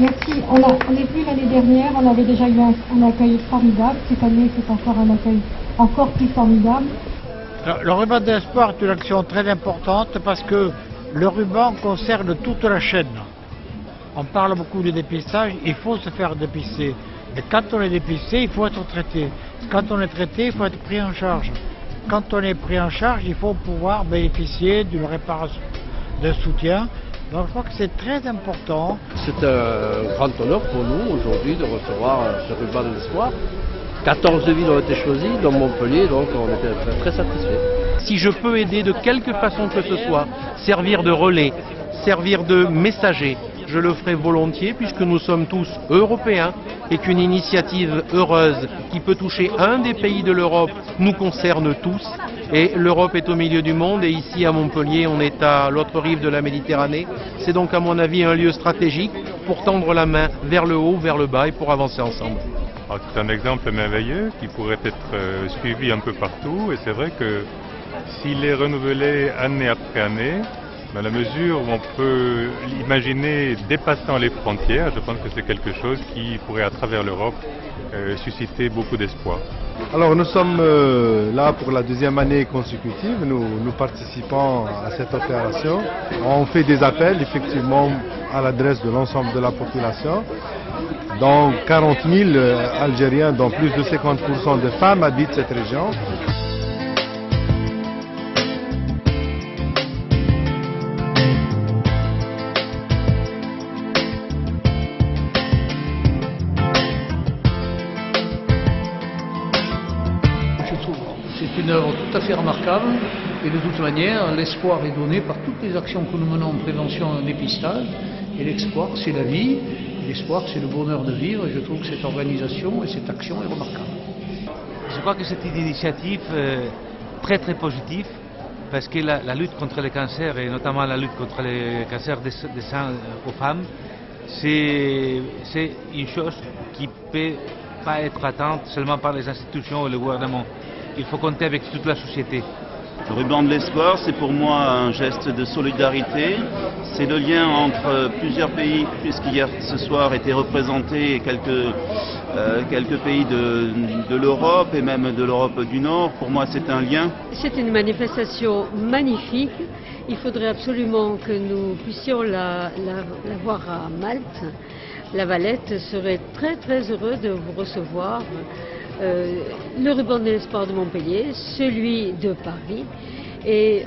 merci. On est venu l'année dernière, on avait déjà eu un accueil formidable. Cette année, c'est encore un accueil encore plus formidable. Alors, le ruban de l'espoir est une action très importante parce que le ruban concerne toute la chaîne. On parle beaucoup de dépistage, il faut se faire dépister. Mais quand on est dépisté, il faut être traité. Quand on est traité, il faut être pris en charge. Quand on est pris en charge, il faut pouvoir bénéficier d'une réparation, d'un soutien. Donc je crois que c'est très important. C'est un grand honneur pour nous aujourd'hui de recevoir ce ruban de l'espoir. 14 villes ont été choisies, dont Montpellier, donc on était très satisfaits. Si je peux aider de quelque façon que ce soit, servir de relais, servir de messager, je le ferai volontiers puisque nous sommes tous européens et qu'une initiative heureuse qui peut toucher un des pays de l'Europe nous concerne tous. Et l'Europe est au milieu du monde et ici à Montpellier on est à l'autre rive de la Méditerranée. C'est donc à mon avis un lieu stratégique pour tendre la main vers le haut, vers le bas et pour avancer ensemble. C'est un exemple merveilleux qui pourrait être suivi un peu partout et c'est vrai que s'il est renouvelé année après année, dans la mesure où on peut l'imaginer dépassant les frontières, je pense que c'est quelque chose qui pourrait à travers l'Europe susciter beaucoup d'espoir. Alors nous sommes là pour la deuxième année consécutive, nous participons à cette opération. On fait des appels effectivement à l'adresse de l'ensemble de la population. Dans 40 000 Algériens, dont plus de 50% de femmes habitent cette région. C'est une œuvre tout à fait remarquable et de toute manière l'espoir est donné par toutes les actions que nous menons en prévention et en dépistage et l'espoir c'est la vie, l'espoir c'est le bonheur de vivre et je trouve que cette organisation et cette action est remarquable. Je crois que c'est une initiative très très positive parce que la lutte contre le cancer et notamment la lutte contre le cancer des seins aux femmes c'est une chose qui ne peut pas être atteinte seulement par les institutions et le gouvernement. Il faut compter avec toute la société. Le ruban de l'espoir, c'est pour moi un geste de solidarité. C'est le lien entre plusieurs pays, puisqu'hier ce soir étaient représentés quelques pays de l'Europe et même de l'Europe du Nord. Pour moi, c'est un lien. C'est une manifestation magnifique. Il faudrait absolument que nous puissions la voir à Malte. La Valette serait très très heureux de vous recevoir. Le ruban de l'espoir de Montpellier, celui de Paris et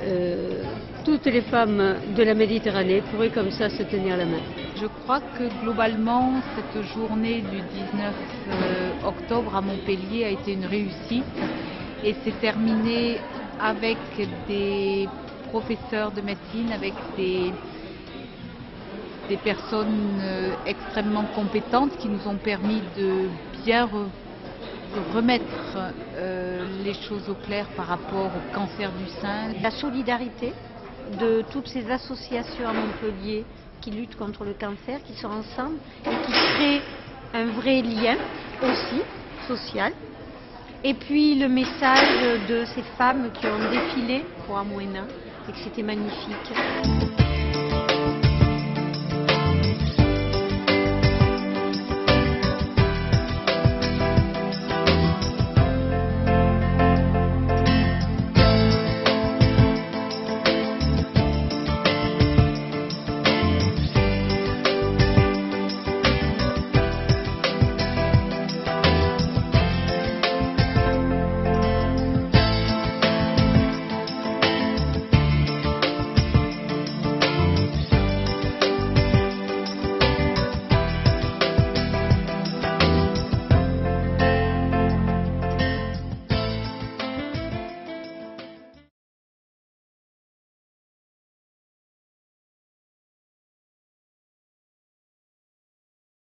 toutes les femmes de la Méditerranée pourraient comme ça se tenir la main. Je crois que globalement cette journée du 19 octobre à Montpellier a été une réussite et s'est terminée avec des professeurs de médecine, avec des personnes extrêmement compétentes qui nous ont permis de bien remettre les choses au clair par rapport au cancer du sein. La solidarité de toutes ces associations à Montpellier qui luttent contre le cancer, qui sont ensemble et qui créent un vrai lien aussi social. Et puis le message de ces femmes qui ont défilé pour Amouena et que c'était magnifique.